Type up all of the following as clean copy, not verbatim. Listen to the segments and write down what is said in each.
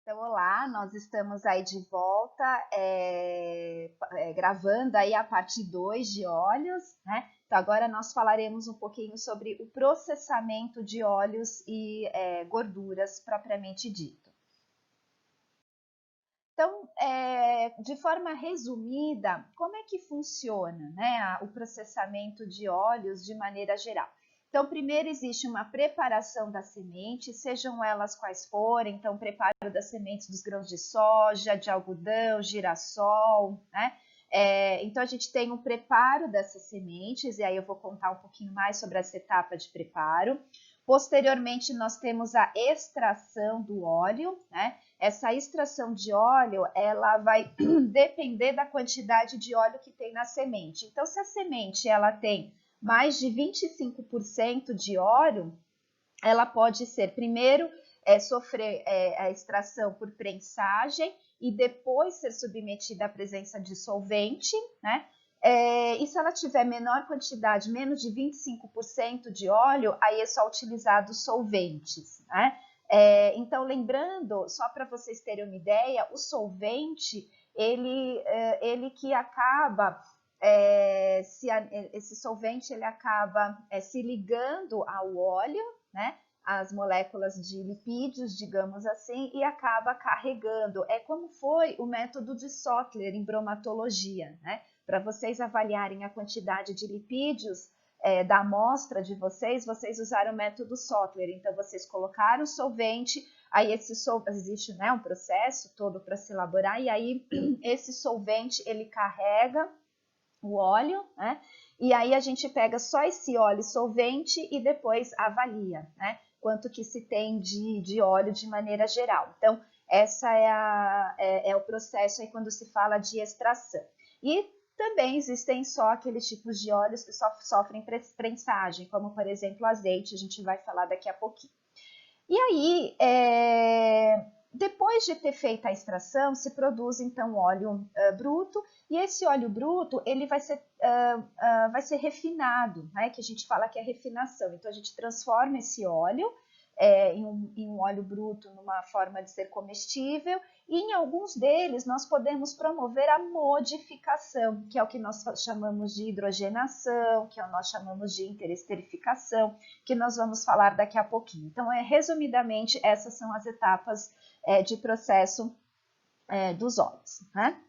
Então, olá, nós estamos aí de volta, gravando aí a parte 2 de óleos, né? Então, agora nós falaremos um pouquinho sobre o processamento de óleos e gorduras propriamente dito. Então, de forma resumida, como é que funciona, né, o processamento de óleos de maneira geral? Então, primeiro existe uma preparação da semente, sejam elas quais forem, então, preparo das sementes dos grãos de soja, de algodão, girassol, né? Então, a gente tem um preparo dessas sementes, e aí eu vou contar um pouquinho mais sobre essa etapa de preparo. Posteriormente, nós temos a extração do óleo, né? Essa extração de óleo, ela vai depender da quantidade de óleo que tem na semente. Então, se a semente ela tem mais de 25% de óleo, ela pode ser, primeiro, sofrer a extração por prensagem e depois ser submetida à presença de solvente, né? E se ela tiver menor quantidade, menos de 25% de óleo, aí é só utilizado solventes, né? Então, lembrando, só para vocês terem uma ideia, o solvente, ele que acaba, esse solvente ele acaba se ligando ao óleo, né? As moléculas de lipídios, digamos assim, e acaba carregando. É como foi o método de Sotler em bromatologia, né? Para vocês avaliarem a quantidade de lipídios da amostra de vocês, vocês usaram o método Sotler. Então, vocês colocaram o solvente, aí existe, né, um processo todo para se elaborar, e aí esse solvente, ele carrega o óleo, né? E aí a gente pega só esse óleo solvente e depois avalia, né? Quanto que se tem de óleo de maneira geral. Então, essa é o processo aí quando se fala de extração. E também existem só aqueles tipos de óleos que sofrem prensagem, como, por exemplo, azeite, a gente vai falar daqui a pouquinho. E aí, depois de ter feito a extração, se produz então óleo bruto, e esse óleo bruto ele vai ser refinado, né? Que a gente fala que é refinação. Então a gente transforma esse óleo em um óleo bruto numa forma de ser comestível, e em alguns deles nós podemos promover a modificação, que é o que nós chamamos de hidrogenação, que nós chamamos de interesterificação, que nós vamos falar daqui a pouquinho. Então, resumidamente, essas são as etapas de processo dos óleos, né?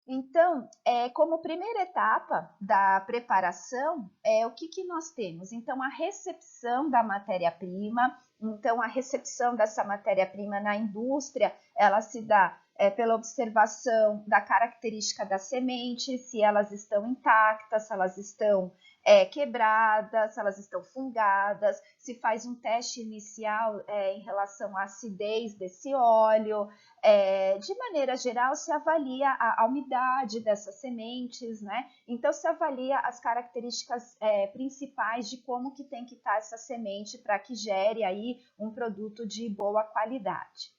Então, como primeira etapa da preparação, o que nós temos? Então, a recepção da matéria-prima. Então, a recepção dessa matéria-prima na indústria, ela se dá pela observação da característica da semente, se elas estão intactas, se elas estão quebradas, se elas estão fungadas, se faz um teste inicial em relação à acidez desse óleo. De maneira geral, se avalia a umidade dessas sementes, né? Então, se avalia as características principais de como que tem que estar essa semente para que gere aí um produto de boa qualidade.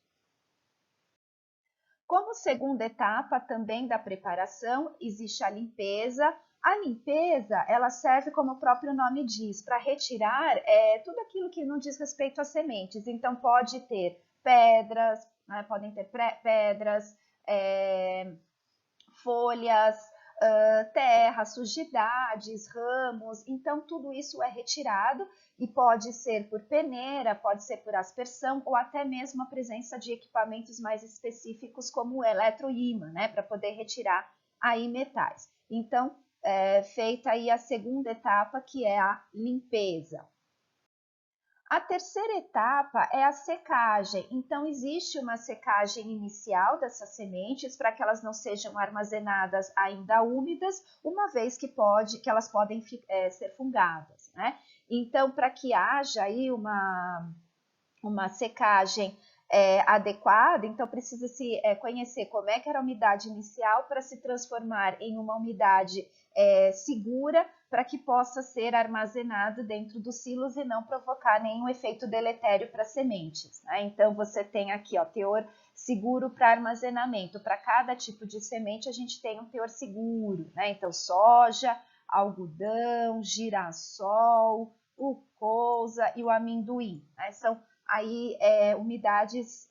Como segunda etapa também da preparação, existe a limpeza. A limpeza, ela serve, como o próprio nome diz, para retirar tudo aquilo que não diz respeito às sementes. Então, pode ter pedras, né, podem ter pedras, folhas, terra, sujidades, ramos. Então, tudo isso é retirado e pode ser por peneira, pode ser por aspersão ou até mesmo a presença de equipamentos mais específicos como o eletroímã, né, para poder retirar aí metais. Então, feita aí a segunda etapa, que é a limpeza. A terceira etapa é a secagem. Então, existe uma secagem inicial dessas sementes para que elas não sejam armazenadas ainda úmidas, uma vez que elas podem ser fungadas, né? Então, para que haja aí uma secagem adequada, então precisa se conhecer como é que era a umidade inicial para se transformar em uma umidade segura para que possa ser armazenado dentro dos silos e não provocar nenhum efeito deletério para as sementes, né? Então você tem aqui, ó, teor seguro para armazenamento. Para cada tipo de semente a gente tem um teor seguro, né? Então soja, algodão, girassol, o colza e o amendoim, né? São aí umidades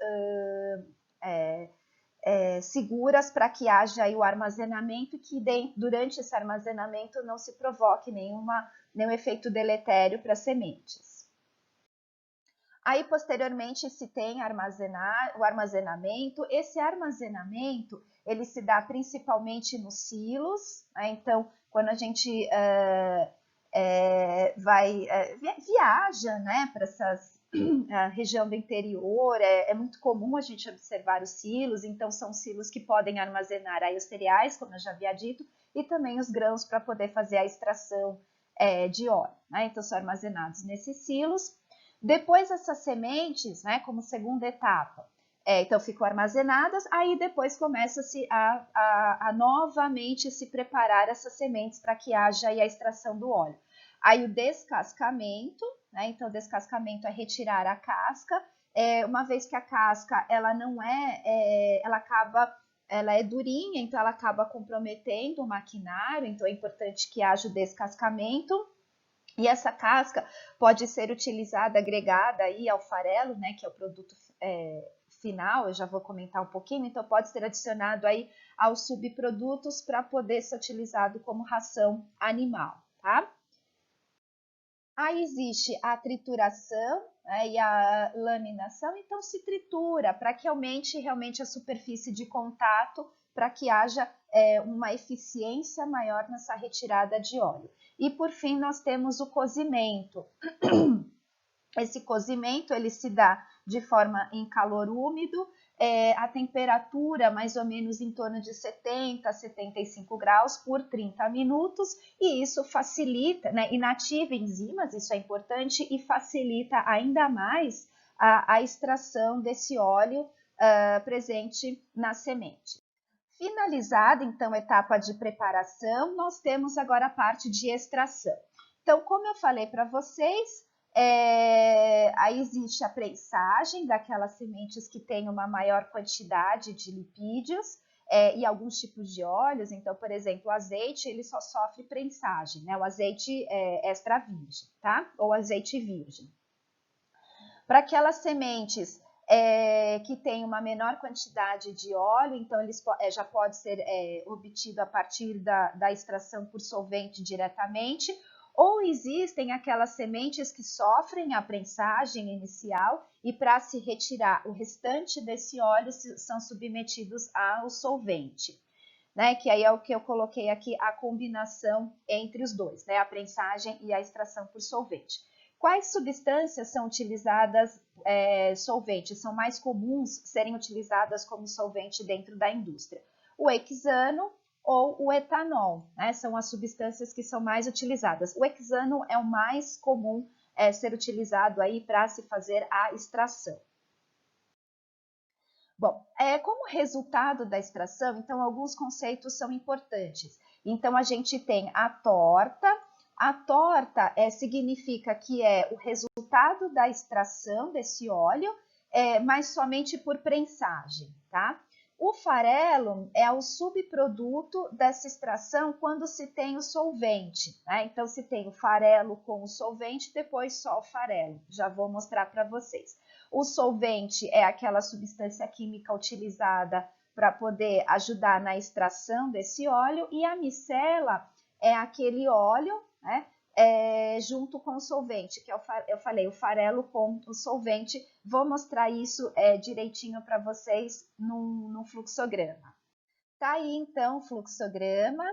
seguras para que haja aí o armazenamento e que durante esse armazenamento não se provoque nenhum efeito deletério para as sementes. Aí, posteriormente, se tem o armazenamento. Esse armazenamento, ele se dá principalmente nos silos, né? Então, quando a gente viaja, né, para a região do interior, é muito comum a gente observar os silos. Então, são silos que podem armazenar aí os cereais, como eu já havia dito, e também os grãos para poder fazer a extração de óleo, né? Então, são armazenados nesses silos. Depois essas sementes, né, como segunda etapa, então ficam armazenadas, aí depois começa-se a novamente se preparar essas sementes para que haja aí a extração do óleo. Aí o descascamento, né, então o descascamento é retirar a casca, uma vez que a casca ela não ela é durinha, então ela acaba comprometendo o maquinário, então é importante que haja o descascamento. E essa casca pode ser utilizada, agregada aí ao farelo, né, que é o produto final, eu já vou comentar um pouquinho, então pode ser adicionado aí aos subprodutos para poder ser utilizado como ração animal, tá? Aí existe a trituração, né, e a laminação, então se tritura para que aumente realmente a superfície de contato, para que haja uma eficiência maior nessa retirada de óleo. E por fim nós temos o cozimento. Esse cozimento ele se dá de forma em calor úmido, a temperatura mais ou menos em torno de 70 a 75 graus por 30 minutos, e isso facilita, né, inativa enzimas, isso é importante, e facilita ainda mais a extração desse óleo presente na semente. Finalizada, então, a etapa de preparação, nós temos agora a parte de extração. Então, como eu falei para vocês, aí existe a prensagem daquelas sementes que têm uma maior quantidade de lipídios e alguns tipos de óleos. Então, por exemplo, o azeite, ele só sofre prensagem, né? O azeite extra virgem, tá? Ou azeite virgem. Para aquelas sementes que tem uma menor quantidade de óleo, então eles já pode ser obtido a partir da extração por solvente diretamente, ou existem aquelas sementes que sofrem a prensagem inicial e para se retirar o restante desse óleo são submetidos ao solvente, né? Que aí é o que eu coloquei aqui, a combinação entre os dois, né? A prensagem e a extração por solvente. Quais substâncias são utilizadas solventes? São mais comuns serem utilizadas como solvente dentro da indústria? O hexano ou o etanol, né? São as substâncias que são mais utilizadas. O hexano é o mais comum ser utilizado aí para se fazer a extração. Bom, como resultado da extração, então alguns conceitos são importantes. Então a gente tem a torta. A torta significa que é o resultado da extração desse óleo, mas somente por prensagem, tá? O farelo é o subproduto dessa extração quando se tem o solvente, né? Então, se tem o farelo com o solvente, depois só o farelo. Já vou mostrar para vocês. O solvente é aquela substância química utilizada para poder ajudar na extração desse óleo, e a micela é aquele óleo, né? Junto com o solvente, que eu falei, o farelo com o solvente. Vou mostrar isso direitinho para vocês no fluxograma. Tá aí, então, o fluxograma.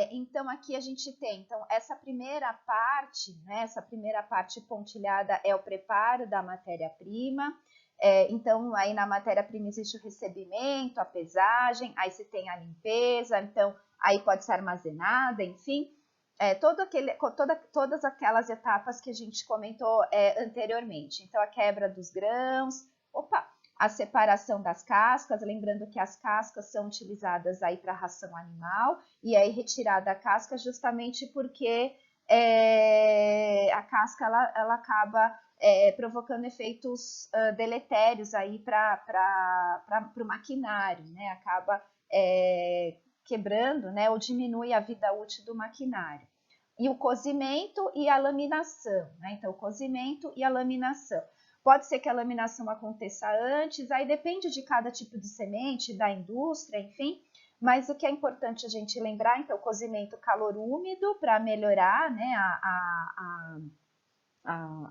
Então, aqui a gente tem essa primeira parte, né, essa primeira parte pontilhada é o preparo da matéria-prima. Então, aí na matéria-prima existe o recebimento, a pesagem, aí se tem a limpeza, então aí pode ser armazenada, enfim. Todas aquelas etapas que a gente comentou anteriormente. Então, a quebra dos grãos, a separação das cascas, lembrando que as cascas são utilizadas aí para ração animal, e aí retirada a casca justamente porque a casca ela acaba provocando efeitos deletérios aí para o maquinário, né? Acaba quebrando, né, ou diminui a vida útil do maquinário. E o cozimento e a laminação, né? Então, o cozimento e a laminação. Pode ser que a laminação aconteça antes, aí depende de cada tipo de semente, da indústria, enfim. Mas o que é importante a gente lembrar, então, cozimento calor úmido para melhorar, né,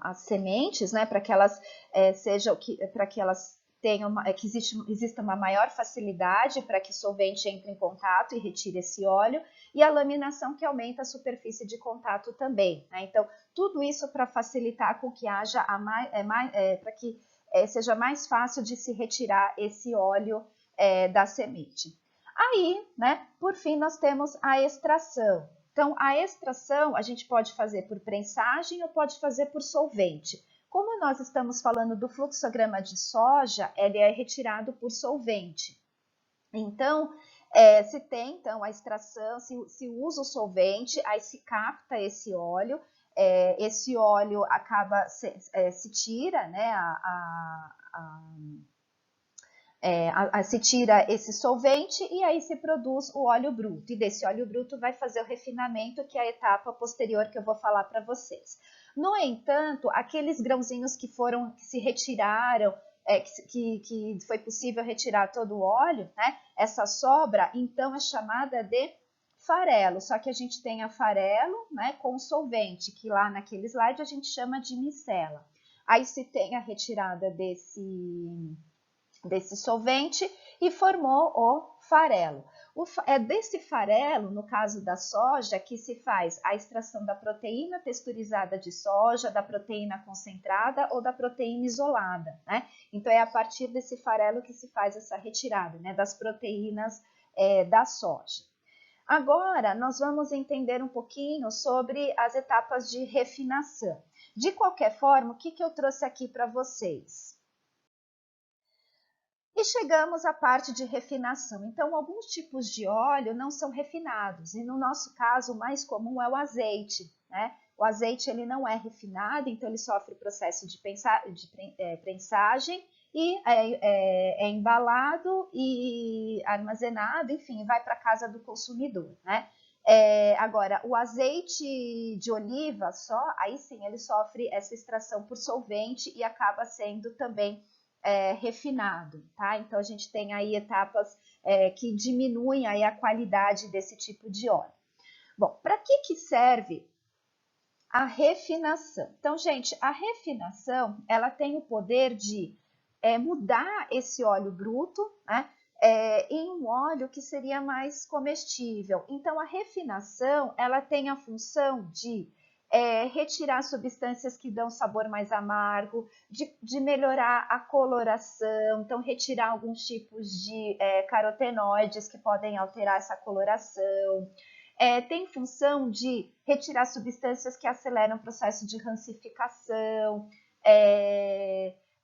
as sementes, né, para que elas para que elas tenham que exista uma maior facilidade para que o solvente entre em contato e retire esse óleo, e a laminação que aumenta a superfície de contato também, né? Então, tudo isso para facilitar com que haja para que seja mais fácil de se retirar esse óleo da semente. Aí, né, por fim, nós temos a extração. Então, a extração a gente pode fazer por prensagem ou pode fazer por solvente. Como nós estamos falando do fluxograma de soja, ele é retirado por solvente. Então, se tem então a extração, se usa o solvente, aí se capta esse óleo acaba se tira, né, se tira esse solvente e aí se produz o óleo bruto. E desse óleo bruto vai fazer o refinamento, que é a etapa posterior que eu vou falar para vocês. No entanto, aqueles grãozinhos que se retiraram, que foi possível retirar todo o óleo, né? Essa sobra, então, é chamada de farelo. Só que a gente tem a farelo, né, com solvente, que lá naquele slide a gente chama de micela. Aí se tem a retirada desse solvente e formou o farelo. É desse farelo, no caso da soja, que se faz a extração da proteína texturizada de soja, da proteína concentrada ou da proteína isolada, né? Então, é a partir desse farelo que se faz essa retirada, né, das proteínas da soja. Agora, nós vamos entender um pouquinho sobre as etapas de refinação. De qualquer forma, o que eu trouxe aqui para vocês? E chegamos à parte de refinação. Então, alguns tipos de óleo não são refinados, e no nosso caso, o mais comum é o azeite, né? O azeite ele não é refinado, então ele sofre o processo de prensagem e é embalado e armazenado, enfim, vai para a casa do consumidor, né? Agora, o azeite de oliva só, aí sim ele sofre essa extração por solvente e acaba sendo também refinado, tá? Então a gente tem aí etapas que diminuem aí a qualidade desse tipo de óleo. Bom, para que serve a refinação? Então, gente, a refinação ela tem o poder de mudar esse óleo bruto, né, em um óleo que seria mais comestível. Então, a refinação ela tem a função de retirar substâncias que dão sabor mais amargo, de melhorar a coloração, então retirar alguns tipos de carotenoides que podem alterar essa coloração. Tem função de retirar substâncias que aceleram o processo de rancificação,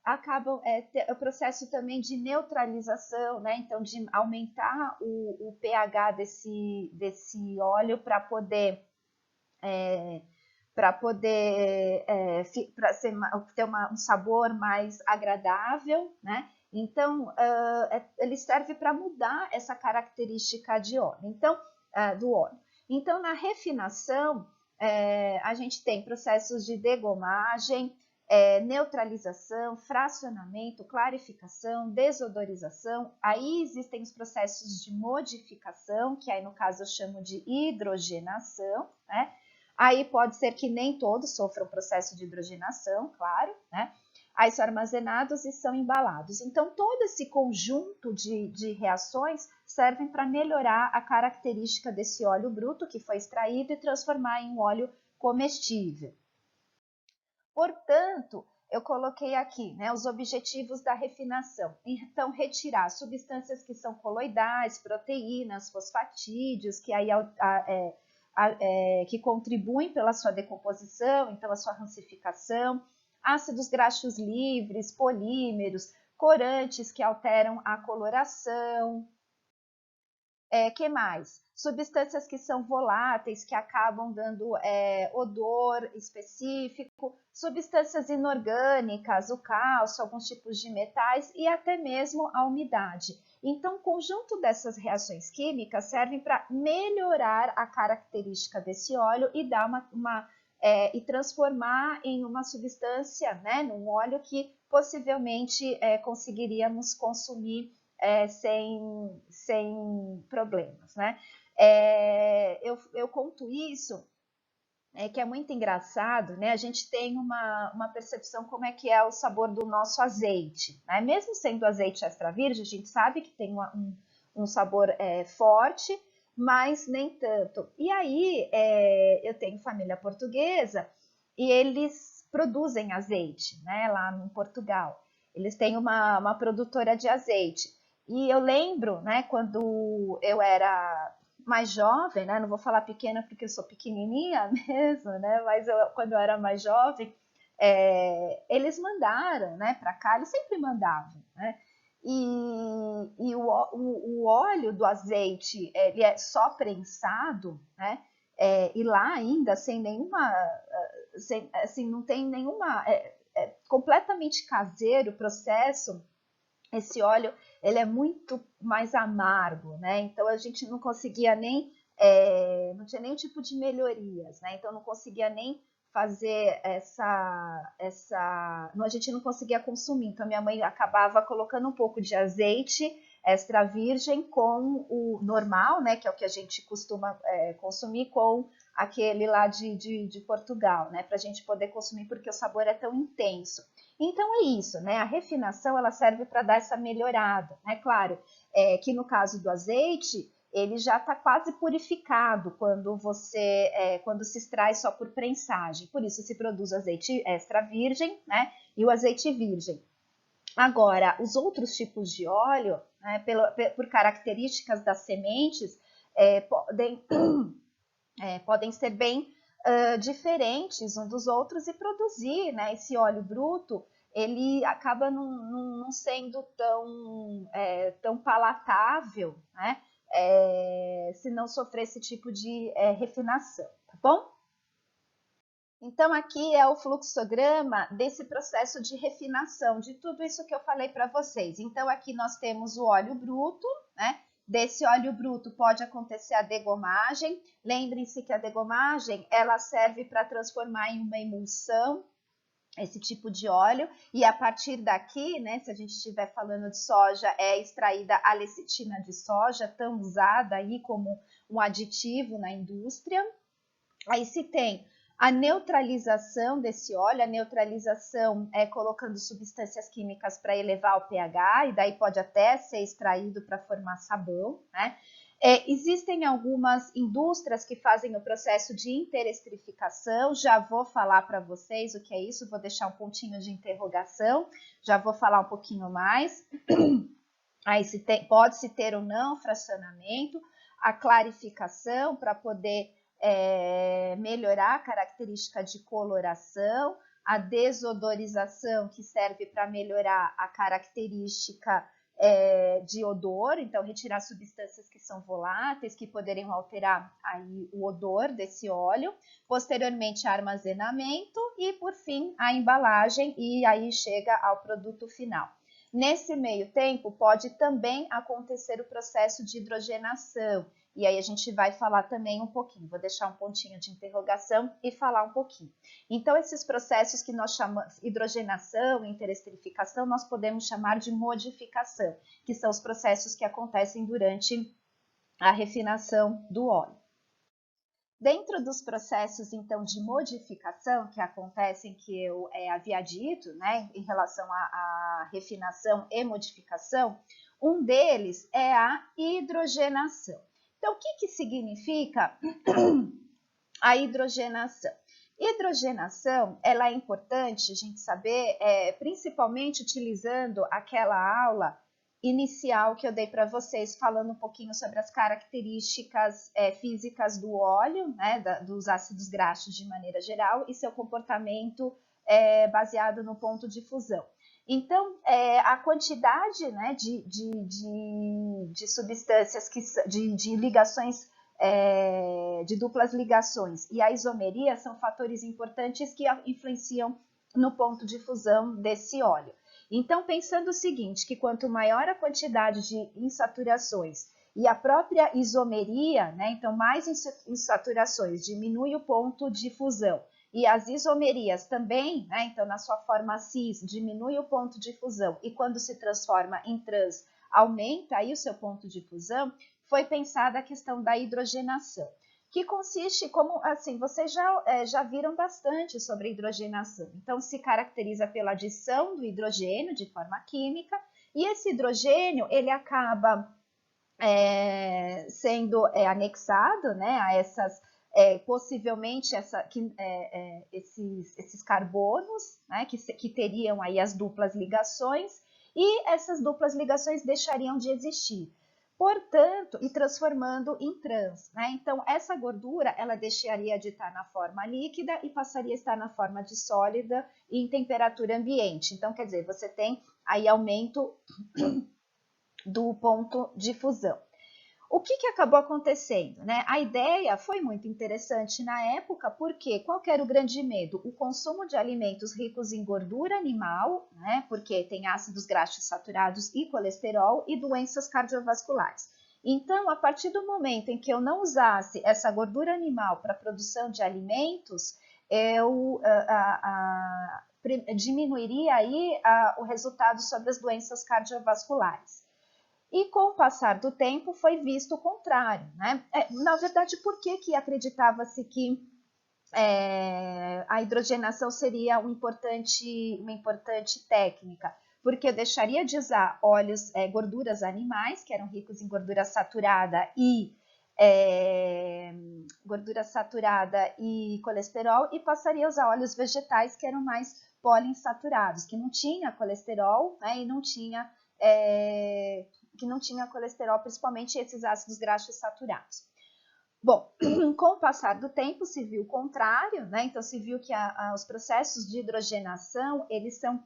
acabam o processo também de neutralização, né? Então de aumentar o pH desse óleo para poder ter um sabor mais agradável, né? Então, ele serve para mudar essa característica de óleo, então, do óleo. Então, na refinação, a gente tem processos de degomagem, neutralização, fracionamento, clarificação, desodorização. Aí existem os processos de modificação, que aí no caso eu chamo de hidrogenação, né? Aí pode ser que nem todos sofram processo de hidrogenação, claro, né? Aí são armazenados e são embalados. Então, todo esse conjunto de reações servem para melhorar a característica desse óleo bruto que foi extraído e transformar em um óleo comestível. Portanto, eu coloquei aqui, né, os objetivos da refinação. Então, retirar substâncias que são coloidais, proteínas, fosfatídeos, que aí que contribuem pela sua decomposição, então a sua rancificação, ácidos graxos livres, polímeros, corantes que alteram a coloração. Que mais? Substâncias que são voláteis, que acabam dando odor específico, substâncias inorgânicas, o cálcio, alguns tipos de metais e até mesmo a umidade. Então, o conjunto dessas reações químicas servem para melhorar a característica desse óleo e dar e transformar em uma substância, né, num óleo que possivelmente conseguiríamos consumir sem problemas, né? Eu conto isso, que é muito engraçado, né? A gente tem uma percepção como é que é o sabor do nosso azeite, né? Mesmo sendo azeite extra virgem, a gente sabe que tem um sabor forte, mas nem tanto. E aí, eu tenho família portuguesa e eles produzem azeite, né? Lá em Portugal. Eles têm uma produtora de azeite. E eu lembro, né, quando eu era mais jovem, né? Não vou falar pequena porque eu sou pequenininha mesmo, né? Mas quando eu era mais jovem, eles mandaram, né, para cá, eles sempre mandavam, né? E o óleo do azeite, ele é só prensado, né? E lá ainda sem nenhuma, assim, não tem nenhuma, completamente caseiro o processo. Esse óleo, ele é muito mais amargo, né? Então a gente não conseguia nem, não tinha nenhum tipo de melhorias, né? Então não conseguia nem fazer a gente não conseguia consumir. Então minha mãe acabava colocando um pouco de azeite extra virgem com o normal, né? Que é o que a gente costuma consumir, com aquele lá de Portugal, né? Para a gente poder consumir, porque o sabor é tão intenso. Então é isso, né? A refinação ela serve para dar essa melhorada, né? Claro, que no caso do azeite ele já está quase purificado quando se extrai só por prensagem. Por isso se produz azeite extra virgem, né? E o azeite virgem. Agora, os outros tipos de óleo, né, por características das sementes, podem ser bem diferentes uns dos outros e produzir, né, esse óleo bruto, ele acaba não sendo tão palatável, né, se não sofrer esse tipo de refinação, tá bom? Então, aqui é o fluxograma desse processo de refinação, de tudo isso que eu falei para vocês. Então, aqui nós temos o óleo bruto, né? Desse óleo bruto pode acontecer a degomagem. Lembrem-se que a degomagem, ela serve para transformar em uma emulsão esse tipo de óleo, e a partir daqui, né, se a gente estiver falando de soja, é extraída a lecitina de soja, tão usada aí como um aditivo na indústria. Aí se tem a neutralização desse óleo, a neutralização é colocando substâncias químicas para elevar o pH, e daí pode até ser extraído para formar sabão, né? Existem algumas indústrias que fazem o processo de interestrificação, já vou falar para vocês o que é isso, vou deixar um pontinho de interrogação, já vou falar um pouquinho mais. Aí pode-se ter ou não fracionamento, a clarificação para poder melhorar a característica de coloração, a desodorização, que serve para melhorar a característica de odor, então retirar substâncias que são voláteis, que poderiam alterar aí o odor desse óleo, posteriormente armazenamento e, por fim, a embalagem, e aí chega ao produto final. Nesse meio tempo, pode também acontecer o processo de hidrogenação, e aí a gente vai falar também um pouquinho, vou deixar um pontinho de interrogação e falar um pouquinho. Então, esses processos que nós chamamos hidrogenação, interesterificação, nós podemos chamar de modificação, que são os processos que acontecem durante a refinação do óleo. Dentro dos processos, então, de modificação que acontecem, que eu havia dito, né, em relação à refinação e modificação, um deles é a hidrogenação. Então, o que significa a hidrogenação? Hidrogenação, ela é importante a gente saber, principalmente utilizando aquela aula inicial que eu dei para vocês, falando um pouquinho sobre as características físicas do óleo, né, dos ácidos graxos de maneira geral, e seu comportamento baseado no ponto de fusão. Então, a quantidade, né, de substâncias, de ligações, de duplas ligações e a isomeria são fatores importantes que influenciam no ponto de fusão desse óleo. Então, pensando o seguinte, que quanto maior a quantidade de insaturações e a própria isomeria, né, então mais insaturações diminui o ponto de fusão, e as isomerias também, né? Então na sua forma cis diminui o ponto de fusão e quando se transforma em trans aumenta aí o seu ponto de fusão, foi pensada a questão da hidrogenação, que consiste como, assim, vocês já viram bastante sobre hidrogenação. Então, se caracteriza pela adição do hidrogênio de forma química, e esse hidrogênio, ele acaba sendo anexado, né, a essas, possivelmente, esses carbonos, né, que teriam aí as duplas ligações, e essas duplas ligações deixariam de existir. Portanto, e transformando em trans, né? Então, essa gordura, ela deixaria de estar na forma líquida e passaria a estar na forma de sólida e em temperatura ambiente. Então, quer dizer, você tem aí aumento do ponto de fusão. O que acabou acontecendo, né? A ideia foi muito interessante na época, porque qual que era o grande medo? O consumo de alimentos ricos em gordura animal, né? Porque tem ácidos graxos saturados e colesterol e doenças cardiovasculares. Então, a partir do momento em que eu não usasse essa gordura animal para a produção de alimentos, eu diminuiria aí o resultado sobre as doenças cardiovasculares. E com o passar do tempo foi visto o contrário, né? Na verdade, por que acreditava-se que a hidrogenação seria uma importante técnica? Porque eu deixaria de usar gorduras animais, que eram ricos em gordura saturada e colesterol, e passaria a usar óleos vegetais, que eram mais poliinsaturados, que não tinha colesterol, né, e não tinha colesterol, principalmente esses ácidos graxos saturados. Bom, com o passar do tempo se viu o contrário, né? Então se viu que os processos de hidrogenação, eles são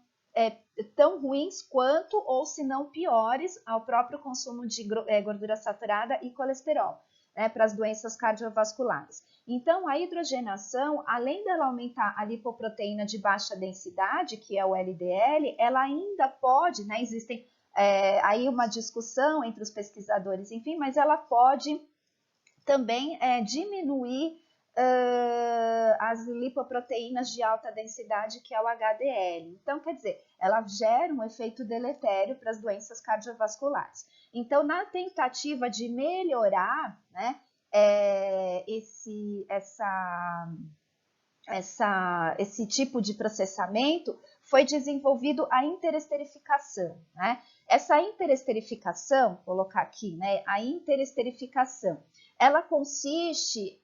tão ruins quanto, ou se não piores, ao próprio consumo de gordura saturada e colesterol, né, para as doenças cardiovasculares. Então, a hidrogenação, além dela aumentar a lipoproteína de baixa densidade, que é o LDL, ela ainda pode, né, existem aí uma discussão entre os pesquisadores, enfim, mas ela pode também diminuir as lipoproteínas de alta densidade, que é o HDL. Então, quer dizer, ela gera um efeito deletério para as doenças cardiovasculares. Então, na tentativa de melhorar, né, esse tipo de processamento, foi desenvolvido a interesterificação, né? Essa interesterificação, vou colocar aqui, né? A interesterificação, ela consiste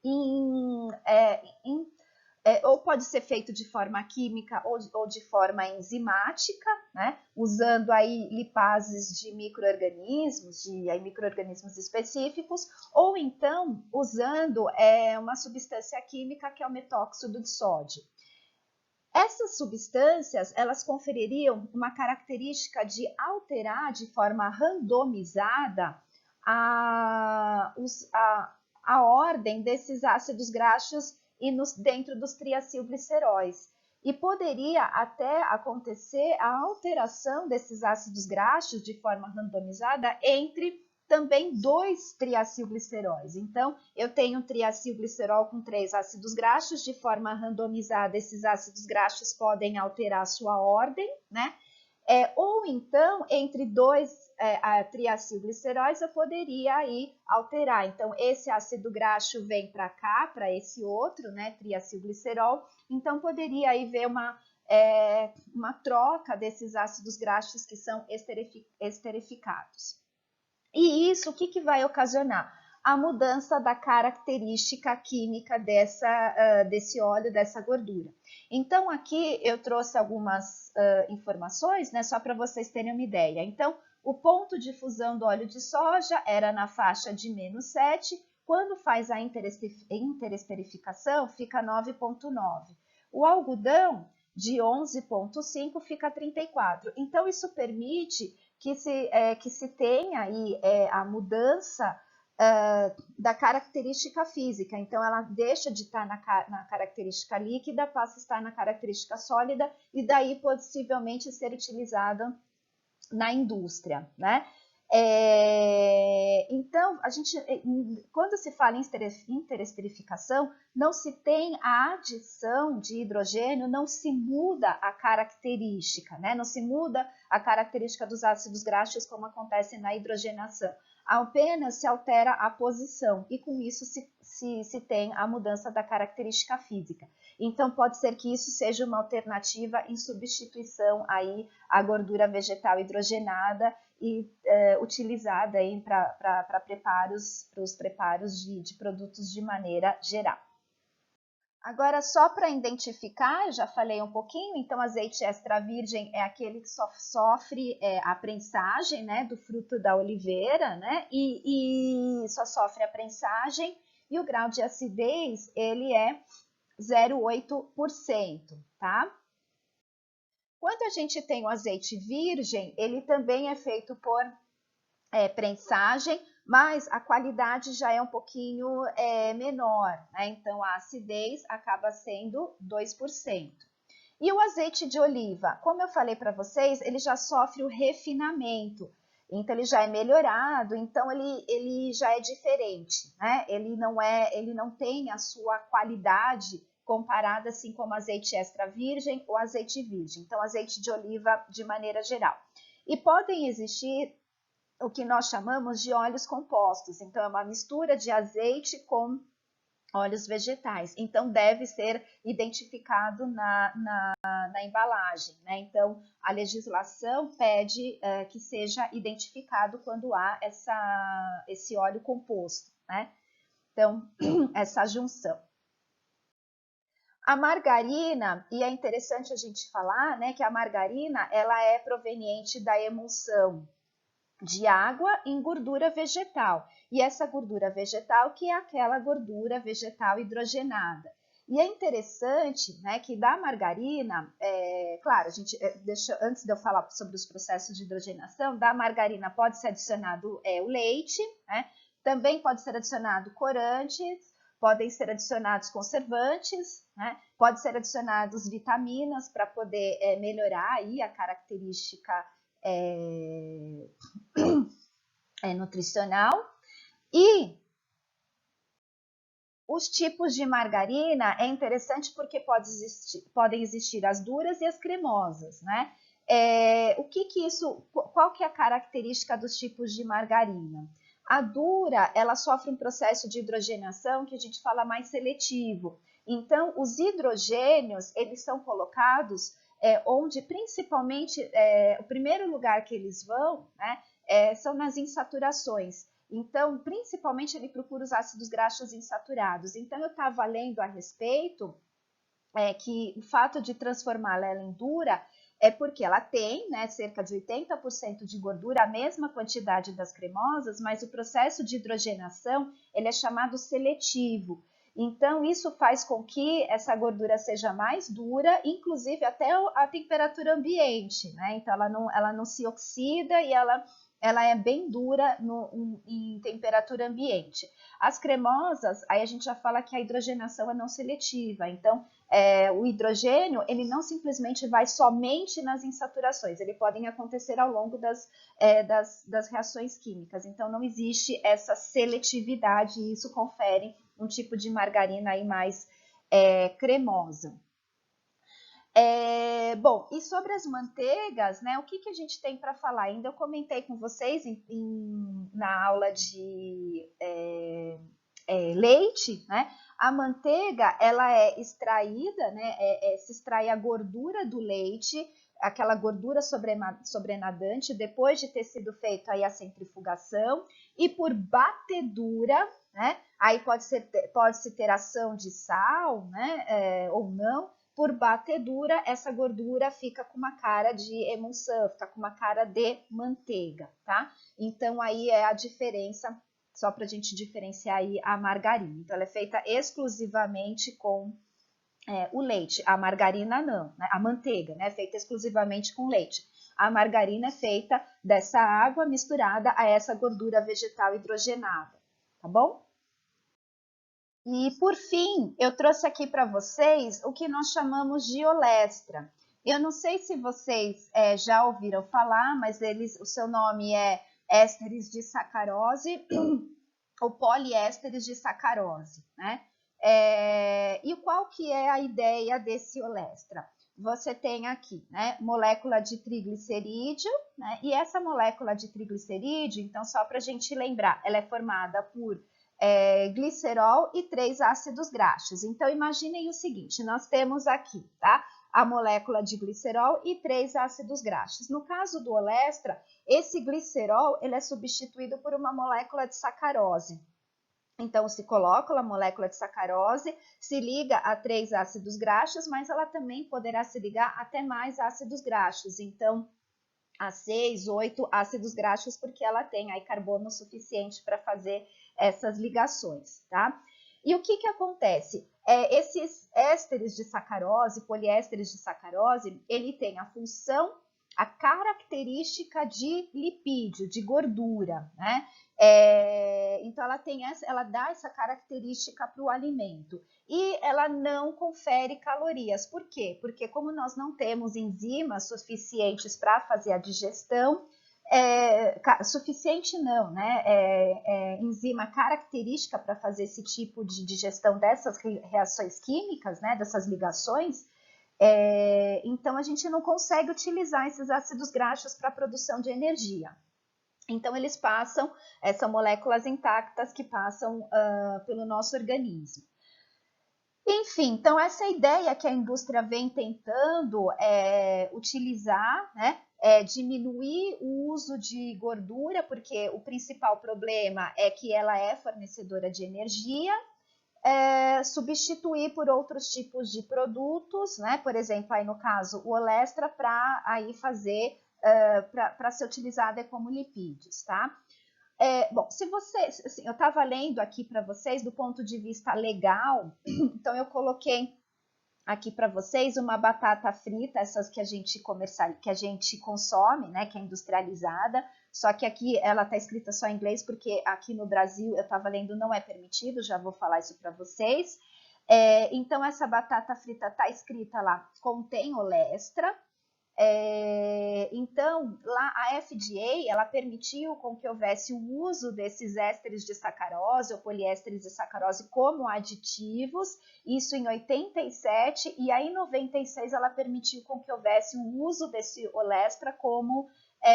ou pode ser feito de forma química ou de forma enzimática, né? Usando aí lipases de micro-organismos, micro-organismos específicos, ou então usando uma substância química que é o metóxido de sódio. Essas substâncias, elas confeririam uma característica de alterar de forma randomizada a ordem desses ácidos graxos dentro dos triacilgliceróis. E poderia até acontecer a alteração desses ácidos graxos de forma randomizada entre também 2 triacilgliceróis. Então, eu tenho um triacilglicerol com 3 ácidos graxos, de forma randomizada, esses ácidos graxos podem alterar a sua ordem, né? Ou então, entre 2 triacilgliceróis, eu poderia aí alterar. Então, esse ácido graxo vem para cá, para esse outro, né, triacilglicerol. Então, poderia aí ver uma troca desses ácidos graxos que são esterificados. E isso, o que vai ocasionar? A mudança da característica química desse óleo, dessa gordura. Então, aqui eu trouxe algumas informações, né, só para vocês terem uma ideia. Então, o ponto de fusão do óleo de soja era na faixa de -7, quando faz a interesterificação, fica 9,9. O algodão, de 11,5, fica 34. Então, isso permite que se tenha aí a mudança da característica física. Então, ela deixa de estar na característica líquida, passa a estar na característica sólida e daí possivelmente ser utilizada na indústria, né? Então, quando se fala em interesterificação, não se tem a adição de hidrogênio, não se muda a característica, né? Não se muda a característica dos ácidos graxos como acontece na hidrogenação. Apenas se altera a posição e com isso se tem a mudança da característica física. Então, pode ser que isso seja uma alternativa em substituição aí à gordura vegetal hidrogenada e utilizada para os preparos de produtos de maneira geral. Agora, só para identificar, eu já falei um pouquinho, então azeite extra virgem é aquele que sofre a prensagem, né, do fruto da oliveira, né, e só sofre a prensagem, e o grau de acidez, ele é 0,8%, tá? Quando a gente tem o azeite virgem, ele também é feito por prensagem, mas a qualidade já é um pouquinho menor, né? Então a acidez acaba sendo 2%. E o azeite de oliva, como eu falei para vocês, ele já sofre o refinamento, então ele já é melhorado, então ele já é diferente, né? Ele não tem a sua qualidade comparada assim como azeite extra virgem ou azeite virgem, então azeite de oliva de maneira geral. E podem existir o que nós chamamos de óleos compostos, então é uma mistura de azeite com óleos vegetais, então deve ser identificado na embalagem, né? Então a legislação pede que seja identificado quando há esse óleo composto, né? Então, essa junção. A margarina, e é interessante a gente falar, né, que a margarina ela é proveniente da emulsão de água em gordura vegetal. E essa gordura vegetal que é aquela gordura vegetal hidrogenada. E é interessante, né, que da margarina, claro, a gente antes de eu falar sobre os processos de hidrogenação, da margarina pode ser adicionado o leite, né? Também pode ser adicionado corantes, podem ser adicionados conservantes, né? Pode ser adicionados vitaminas para poder melhorar aí a característica nutricional. E os tipos de margarina é interessante porque podem existir as duras e as cremosas, né? Qual que é a característica dos tipos de margarina? A dura, ela sofre um processo de hidrogenação que a gente fala mais seletivo. Então, os hidrogênios, eles são colocados onde principalmente o primeiro lugar que eles vão, né, são nas insaturações. Então, principalmente ele procura os ácidos graxos insaturados. Então, eu estava lendo a respeito que o fato de transformá-la em dura é porque ela tem, né, cerca de 80% de gordura, a mesma quantidade das cremosas, mas o processo de hidrogenação ele é chamado seletivo. Então, isso faz com que essa gordura seja mais dura, inclusive até a temperatura ambiente, né? Então, ela não se oxida e ela é bem dura em temperatura ambiente. As cremosas, aí a gente já fala que a hidrogenação é não seletiva, então o hidrogênio, ele não simplesmente vai somente nas insaturações, ele podem acontecer ao longo das reações químicas, então não existe essa seletividade e isso confere um tipo de margarina aí mais cremosa. Bom, e sobre as manteigas, né, o que a gente tem para falar? Ainda eu comentei com vocês na aula de leite, né? A manteiga, ela é extraída, né? Se extrai a gordura do leite, aquela gordura sobrenadante, depois de ter sido feita aí a centrifugação, e por batedura, né? Aí pode-se ter ação de sal, né? Ou não. Por batedura, essa gordura fica com uma cara de emulsão, fica com uma cara de manteiga, tá? Então, aí é a diferença, só para a gente diferenciar aí a margarina. Então, ela é feita exclusivamente com o leite. A margarina não, né? A manteiga, né? É feita exclusivamente com leite. A margarina é feita dessa água misturada a essa gordura vegetal hidrogenada, tá bom? E, por fim, eu trouxe aqui para vocês o que nós chamamos de olestra. Eu não sei se vocês já ouviram falar, mas o seu nome é ésteres de sacarose ou poliésteres de sacarose, né? E qual que é a ideia desse olestra? Você tem aqui, né, molécula de triglicerídeo, né, e essa molécula de triglicerídeo, então só para a gente lembrar, ela é formada por glicerol e 3 ácidos graxos. Então imaginem o seguinte, nós temos aqui, tá, a molécula de glicerol e 3 ácidos graxos. No caso do olestra, esse glicerol ele é substituído por uma molécula de sacarose. Então, se coloca a molécula de sacarose, se liga a 3 ácidos graxos, mas ela também poderá se ligar até mais ácidos graxos. Então, a 6, 8 ácidos graxos, porque ela tem aí carbono suficiente para fazer essas ligações, tá? E o que que acontece? Esses ésteres de sacarose, poliésteres de sacarose, ele tem a função, a característica de lipídio, de gordura, né? Então ela dá essa característica para o alimento e ela não confere calorias. Por quê? Porque como nós não temos enzimas suficientes para fazer a digestão, suficiente não, né? Enzima característica para fazer esse tipo de digestão dessas reações químicas, né? Dessas ligações. Então a gente não consegue utilizar esses ácidos graxos para a produção de energia. Então, eles passam, são moléculas intactas que passam pelo nosso organismo. Enfim, então essa ideia que a indústria vem tentando utilizar, né, diminuir o uso de gordura, porque o principal problema é que ela é fornecedora de energia, substituir por outros tipos de produtos, né, por exemplo, aí no caso o olestra, para aí fazer para ser utilizada como lipídios, tá? Bom, se você, assim, eu estava lendo aqui para vocês do ponto de vista legal, então eu coloquei aqui para vocês uma batata frita, essas que a gente consome, né, que é industrializada, só que aqui ela está escrita só em inglês, porque aqui no Brasil eu estava lendo não é permitido, já vou falar isso para vocês. Então essa batata frita está escrita lá, contém olestra. Então, lá a FDA, ela permitiu com que houvesse o uso desses ésteres de sacarose ou poliésteres de sacarose como aditivos, isso em 87, e aí em 96 ela permitiu com que houvesse o uso desse olestra como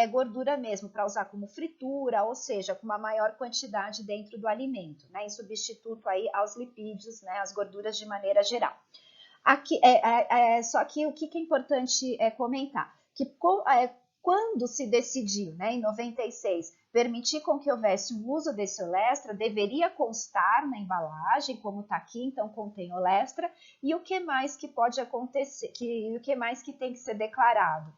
gordura mesmo, para usar como fritura, ou seja, com uma maior quantidade dentro do alimento, né, em substituto aí aos lipídios, né, às gorduras de maneira geral. Aqui, só que o que é importante comentar, que quando se decidiu, né, em 96, permitir com que houvesse o uso desse olestra, deveria constar na embalagem, como está aqui, então contém olestra, e o que mais que pode acontecer, o que mais que tem que ser declarado?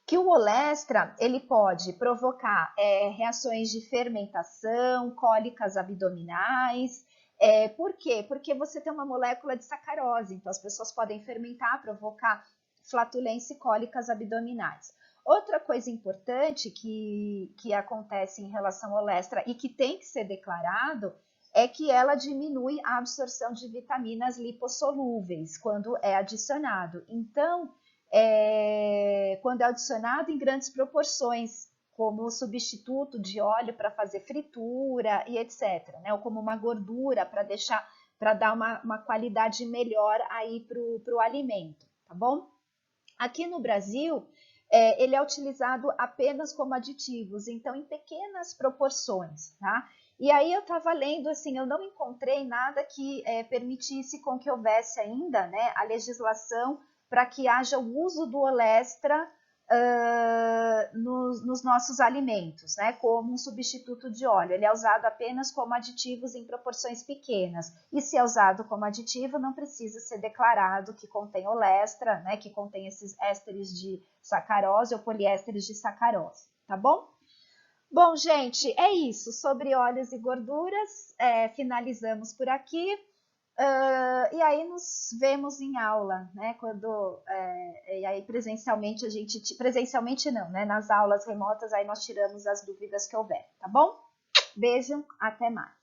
Que o olestra, ele pode provocar reações de fermentação, cólicas abdominais. Por quê? Porque você tem uma molécula de sacarose, então as pessoas podem fermentar, provocar flatulência e cólicas abdominais. Outra coisa importante que acontece em relação ao olestra e que tem que ser declarado é que ela diminui a absorção de vitaminas lipossolúveis quando é adicionado. Então, quando é adicionado em grandes proporções, como substituto de óleo para fazer fritura e etc, né? Ou como uma gordura para dar uma qualidade melhor aí para o alimento, tá bom? Aqui no Brasil, ele é utilizado apenas como aditivos, então em pequenas proporções, tá? E aí eu estava lendo, assim, eu não encontrei nada que permitisse com que houvesse ainda, né, a legislação para que haja o uso do olestra nos nossos alimentos, né, como um substituto de óleo. Ele é usado apenas como aditivos em proporções pequenas. E se é usado como aditivo, não precisa ser declarado que contém olestra, né, que contém esses ésteres de sacarose ou poliésteres de sacarose, tá bom? Bom, gente, é isso. Sobre óleos e gorduras, finalizamos por aqui. E aí nos vemos em aula, né? E aí presencialmente presencialmente não, né? Nas aulas remotas aí nós tiramos as dúvidas que houver, tá bom? Beijo, até mais.